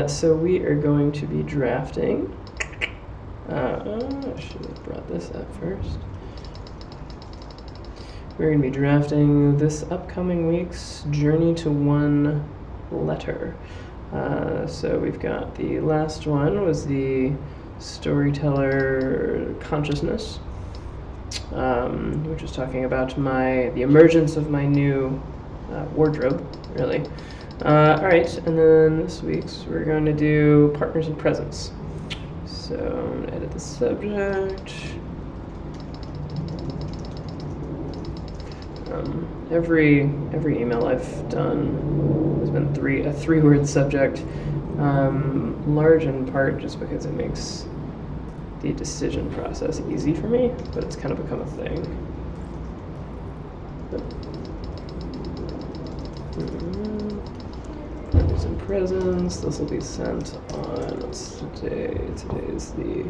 So we are going to be drafting. I should have brought this up first. We're going to be drafting this upcoming week's Journey to One letter. So we've got the last one was the Storyteller Consciousness, which is talking about the emergence of my new wardrobe, really. All right, and then this week's we're going to do Partners and Presents. So I'm going to edit the subject. Every email I've done has been a three-word subject, large in part just because it makes the decision process easy for me, but it's kind of become a thing. Partners and Presents. This will be sent on, what's today? Today is the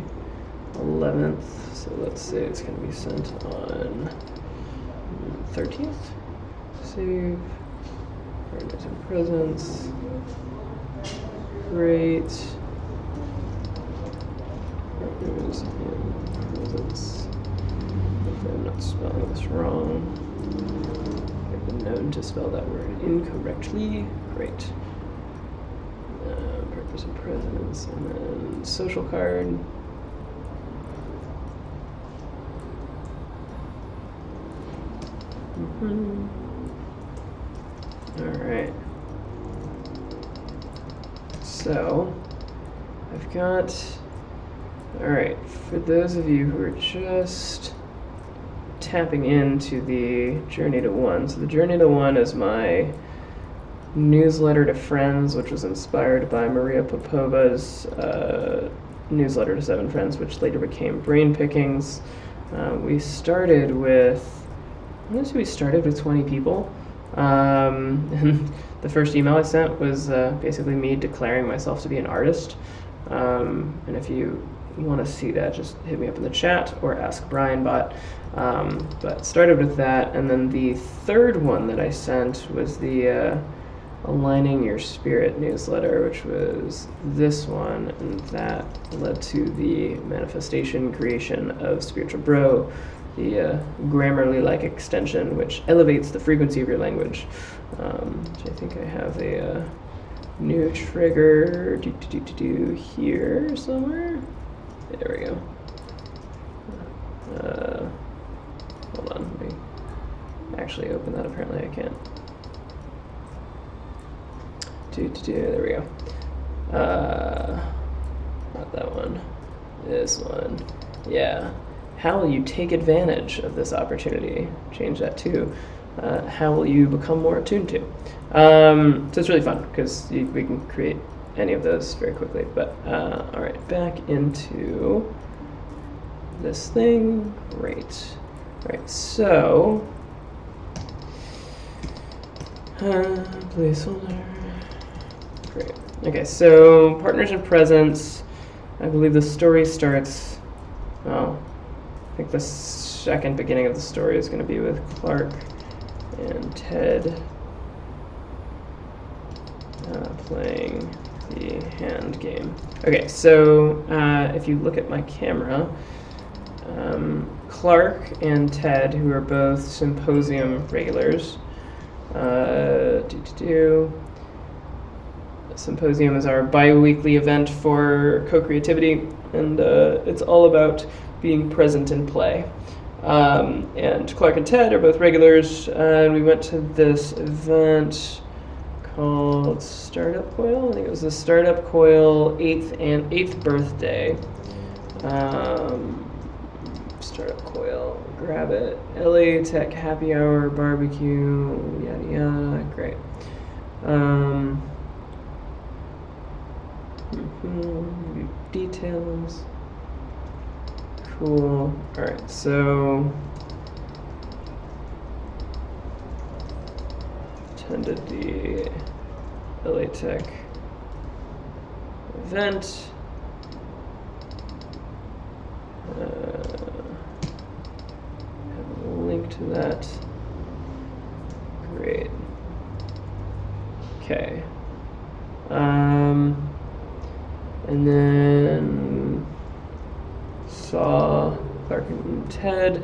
11th, so let's say it's going to be sent on 13th. Save. Partners and Presents. Great. Partners and Presents. Hopefully I'm not spelling this wrong. I've been known to spell that word incorrectly. Great. Partners and Presents, and then social card. Alright. So, I've got... Alright, for those of you who are just tapping into the Journey to One. So the Journey to One is my newsletter to friends, which was inspired by Maria Popova's newsletter to 7 Friends, which later became Brain Pickings. We started with 20 people. And the first email I sent was basically me declaring myself to be an artist. And if you want to see that, just hit me up in the chat or ask BrianBot. But started with that, and then the third one that I sent was the Aligning Your Spirit newsletter, which was this one, and that led to the manifestation creation of Spiritual Bro, the Grammarly-like extension, which elevates the frequency of your language. Which I think I have a new trigger here somewhere. There we go. Hold on, let me actually open that. Apparently I can't. There we go. Not that one. This one. Yeah. How will you take advantage of this opportunity? Change that to how will you become more attuned to? So it's really fun because we can create any of those very quickly. But all right, back into this thing. Great. All right, so placeholder. Great. Okay, so Partners and Presents. I believe the story starts. Well, I think the second beginning of the story is going to be with Clark and Ted playing the hand game. Okay, so if you look at my camera, Clark and Ted, who are both Symposium regulars, Symposium is our bi-weekly event for co-creativity, and it's all about being present in play. And Clark and Ted are both regulars, and we went to this event called Startup Coil. I think it was the Startup Coil 8th birthday. Startup Coil, grab it. LA Tech Happy Hour, barbecue, yada yada, great. Details. Cool. Alright, so attended the LA Tech event. Have a link to that. Great. Okay. And then saw Clark and Ted.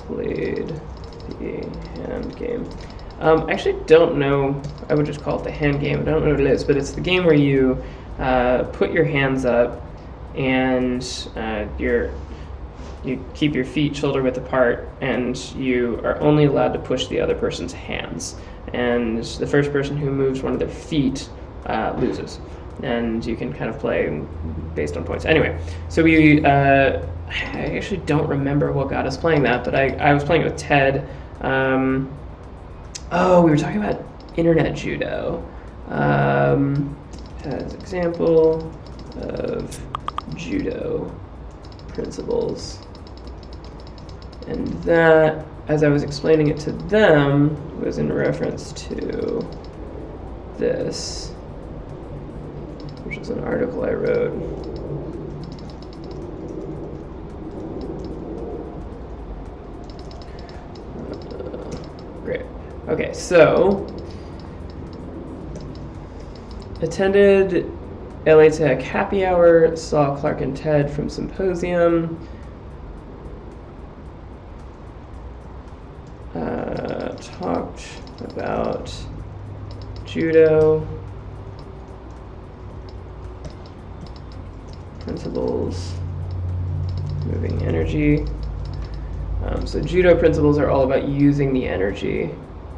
Played the hand game. I actually don't know, I would just call it the hand game. I don't know what it is, but it's the game where you put your hands up and you keep your feet shoulder width apart, and you are only allowed to push the other person's hands. And the first person who moves one of their feet loses. And you can kind of play based on points. Anyway, so I actually don't remember what got us playing that, but I was playing it with Ted. Oh, we were talking about internet judo. As example of judo principles. And that, as I was explaining it to them, was in reference to this, which is an article I wrote. Great. Okay, so attended LA Tech happy hour, saw Clark and Ted from symposium. Talked about judo principles, moving energy. So judo principles are all about using the energy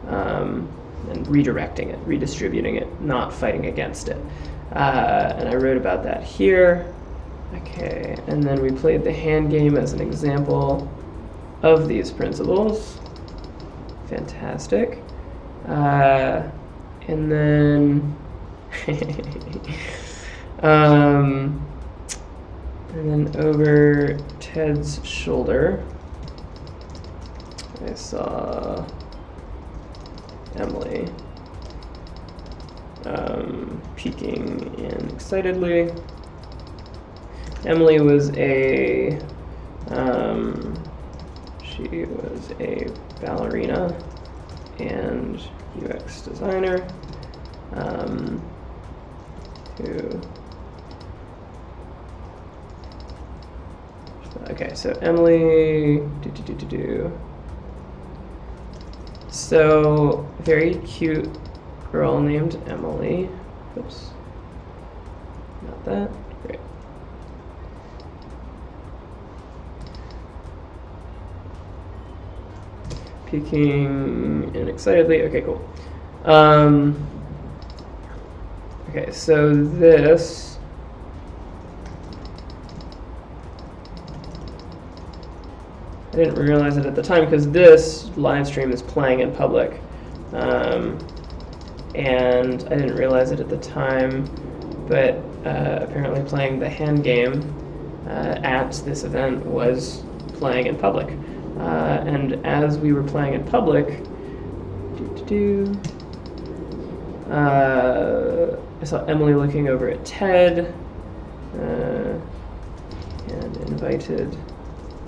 and redirecting it, redistributing it, not fighting against it. And I wrote about that here. Okay, and then we played the hand game as an example of these principles. Fantastic. And then and then over Ted's shoulder, I saw Emily peeking in excitedly. Emily was she was a ballerina and UX designer okay, so Emily, so very cute girl named Emily. Oops, not that. Great. Peeking in excitedly. Okay, cool. Okay, so this I didn't realize it at the time because this live stream is playing in public, and I didn't realize it at the time, but apparently playing the hand game at this event was playing in public. And as we were playing in public, I saw Emily looking over at Ted and invited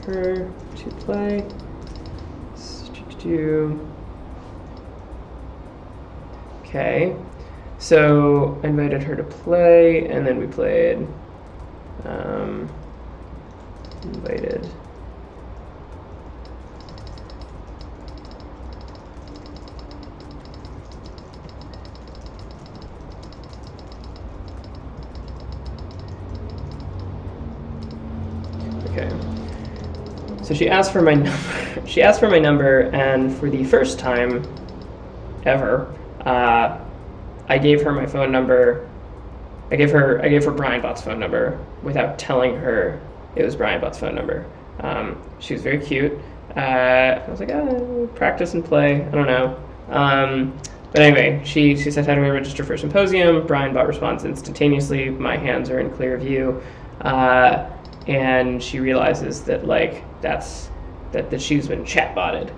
her to play. Okay, so I invited her to play, and then we played. Invited. Okay. So she asked for my number. She asked for my number, and for the first time ever, I gave her my phone number. I gave her Brian Bott's phone number without telling her it was Brian Bott's phone number. She was very cute. I was like, practice and play. I don't know. But anyway, she said, how do I register for a symposium? Brian Bott responds instantaneously. My hands are in clear view. And she realizes that that she's been chatbotted.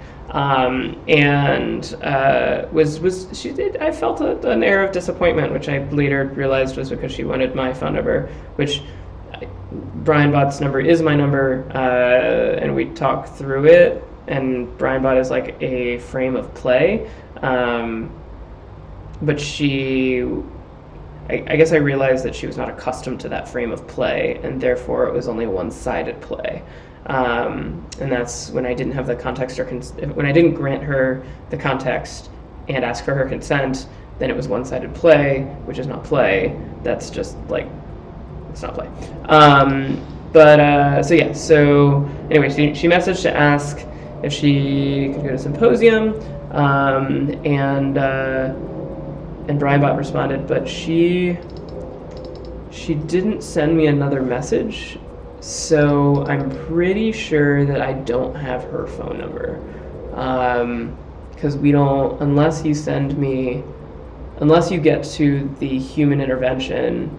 I felt an air of disappointment, which I later realized was because she wanted my phone number, which Brian Bott's number is my number, and we talked through it, and BrianBot is like a frame of play. But I guess I realized that she was not accustomed to that frame of play, and therefore it was only a one-sided play. And that's when I didn't have the context, or when I didn't grant her the context and ask for her consent, then it was one-sided play, which is not play. That's just like, it's not play. So anyway, she messaged to ask if she could go to Symposium, and BrianBot responded, but she didn't send me another message, so I'm pretty sure that I don't have her phone number, because we don't, unless you get to the human intervention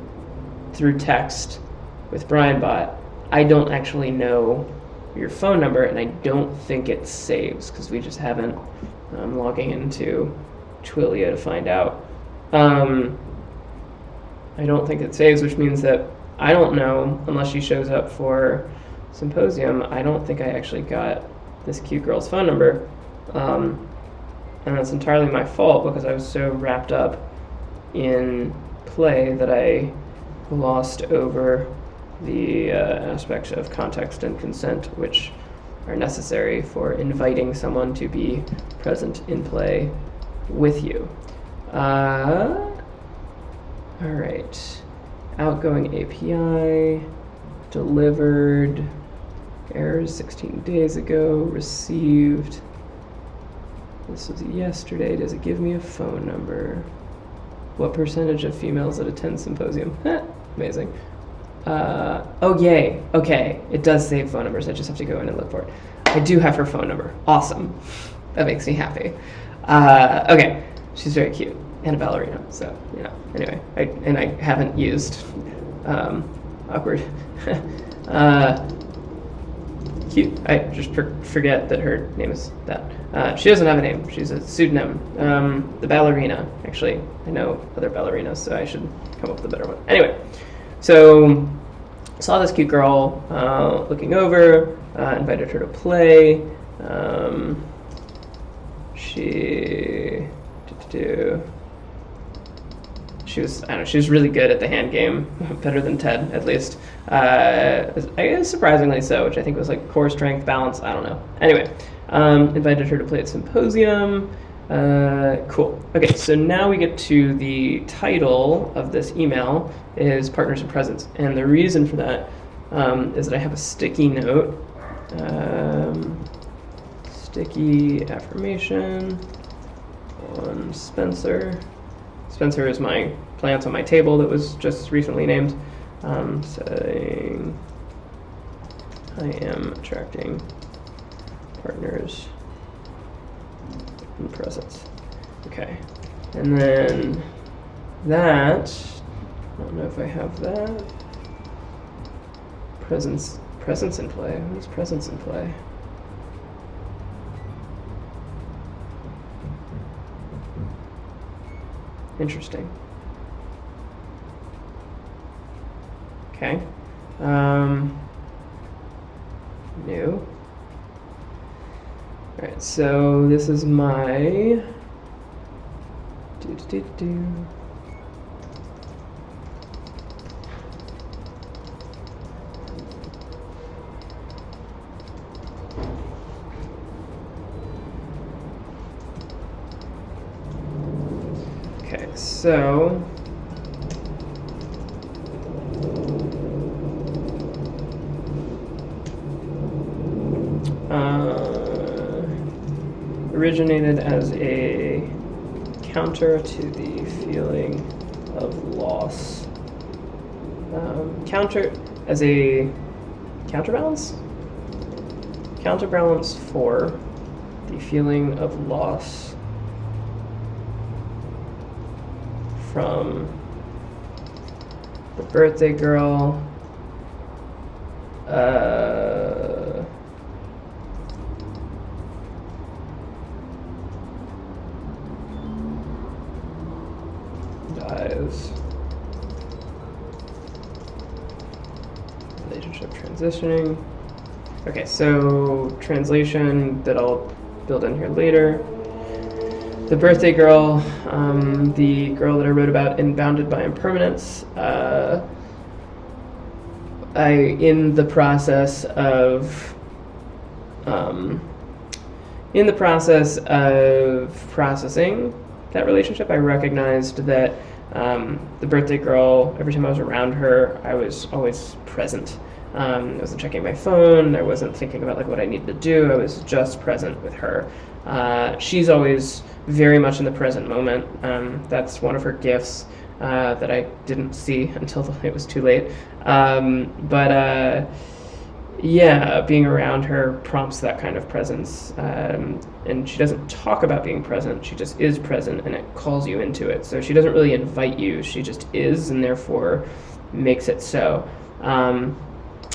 through text with BrianBot, I don't actually know your phone number, and I don't think it saves, because we just haven't. I'm logging into Twilio to find out. I don't think it saves, which means that I don't know, unless she shows up for Symposium, I don't think I actually got this cute girl's phone number. And that's entirely my fault, because I was so wrapped up in play that I glossed over the aspects of context and consent, which are necessary for inviting someone to be present in play with you. All right. Outgoing API, delivered, errors 16 days ago, received. This was yesterday. Does it give me a phone number? What percentage of females that attend Symposium? Amazing. Oh, yay. Okay. It does save phone numbers. I just have to go in and look for it. I do have her phone number. Awesome. That makes me happy. Okay. She's very cute. And a ballerina. So, anyway. I haven't used awkward. Cute. I just forget that her name is that. She doesn't have a name. She's a pseudonym. The ballerina. Actually, I know other ballerinas, so I should come up with a better one. Anyway, so saw this cute girl looking over, invited her to play. She was really good at the hand game, better than Ted, at least. I guess surprisingly so, which I think was like core strength, balance, I don't know. Anyway, invited her to play at Symposium. Cool. Okay, so now we get to the title of this email is Partners in Presence. And the reason for that is that I have a sticky note, sticky affirmation on Spencer. Spencer is my plant on my table that was just recently named, saying, I am attracting partners in presence. Okay, and then that, I don't know if I have that. Presence in play. What is presence in play? Interesting. Okay. New. Alright, so this is my Okay, so originated as a counter to the feeling of loss. Counter as a counterbalance? Counterbalance for the feeling of loss from the birthday girl, dies, relationship transitioning, Okay, so translation that I'll build in here later. The birthday girl, the girl that I wrote about in Bounded by Impermanence. In the process of processing that relationship, I recognized that the birthday girl, every time I was around her, I was always present. I wasn't checking my phone. I wasn't thinking about like what I needed to do. I was just present with her. She's always very much in the present moment. That's one of her gifts that I didn't see until it was too late. Yeah, being around her prompts that kind of presence. And she doesn't talk about being present, she just is present, and it calls you into it. So she doesn't really invite you, she just is, and therefore makes it so.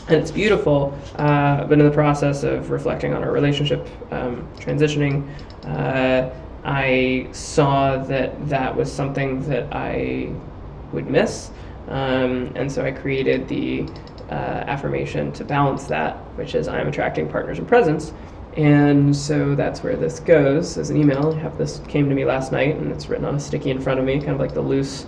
And it's beautiful, but in the process of reflecting on our relationship, transitioning, I saw that was something that I would miss. And so I created the affirmation to balance that, which is I'm attracting partners in presence. And so that's where this goes as an email. This came to me last night, and it's written on a sticky in front of me, kind of like the loose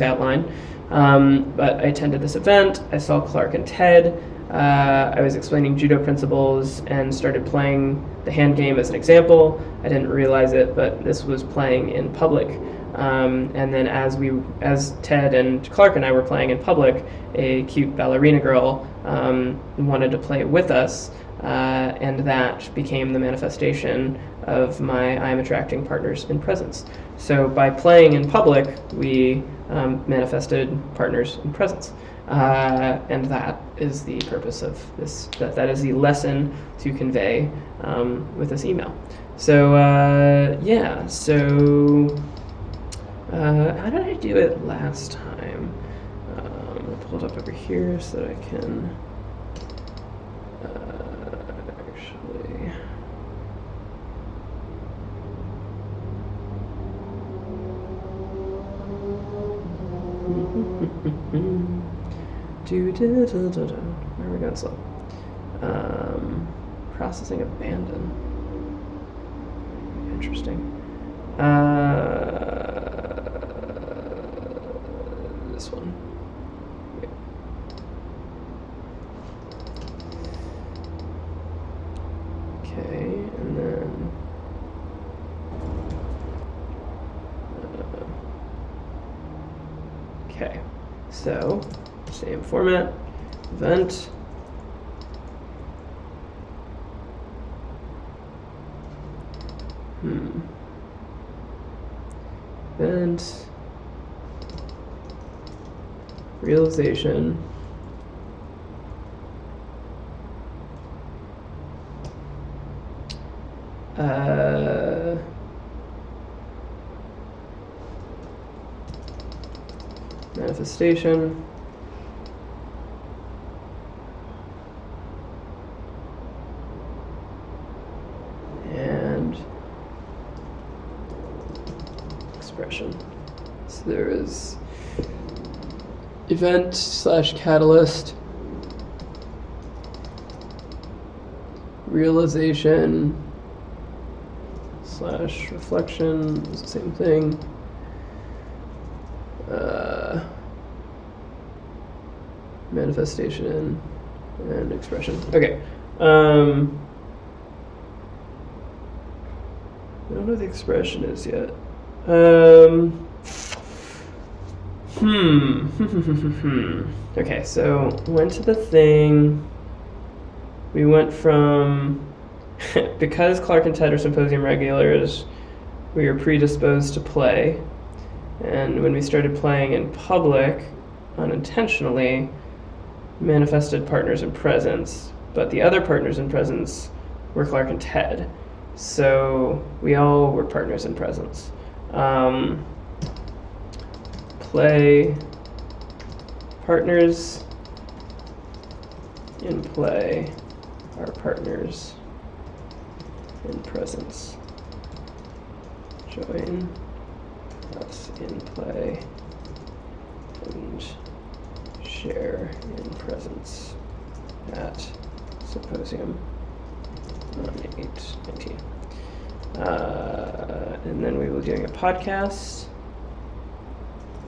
outline. But I attended this event. I saw Clark and Ted. I was explaining judo principles and started playing the hand game as an example. I didn't realize it, but this was playing in public. And then as Ted and Clark and I were playing in public, a cute ballerina girl wanted to play with us, and that became the manifestation of my I'm attracting partners in presence. So by playing in public, we manifested partners in presence. And that is the purpose of this, that is the lesson to convey with this email. So yeah, so how did I do it last time? I'm going to pull it up over here so that I can actually... Where are we going slow? Processing abandon. Interesting. This one. Wait. Okay, and then okay, so same format, event. Event. Realization. Manifestation. And expression. So there is event / catalyst, realization / reflection is the same thing. Manifestation and expression. Okay. I don't know what the expression is yet. Okay, so went to the thing. We went from because Clark and Ted are symposium regulars, we were predisposed to play, and when we started playing in public, unintentionally, manifested partners in presence, but the other partners in presence were Clark and Ted, so we all were partners in presence. Play, partners in play are partners in presence. Join us in play and share in presence at Symposium on 8/19. And then we will be doing a podcast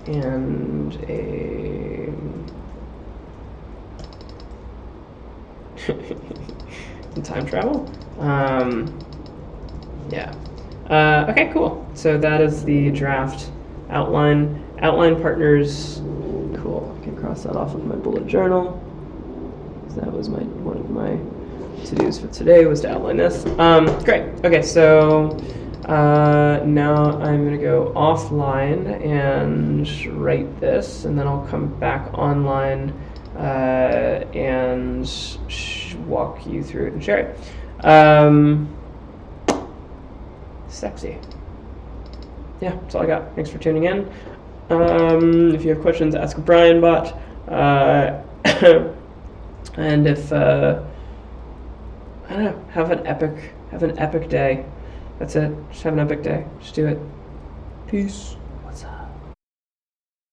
and a time travel. Yeah. Okay, cool. So that is the draft outline. Outline partners. Cool. I can cross that off of my bullet journal. That was one of my to-dos for today was to outline this. Great. Okay, so now I'm going to go offline and write this, and then I'll come back online and walk you through it and share it. Sexy. Yeah, that's all I got. Thanks for tuning in. If you have questions, ask Brian Bot. And if I don't know, have an epic day. That's it. Just have an epic day. Just do it. Peace.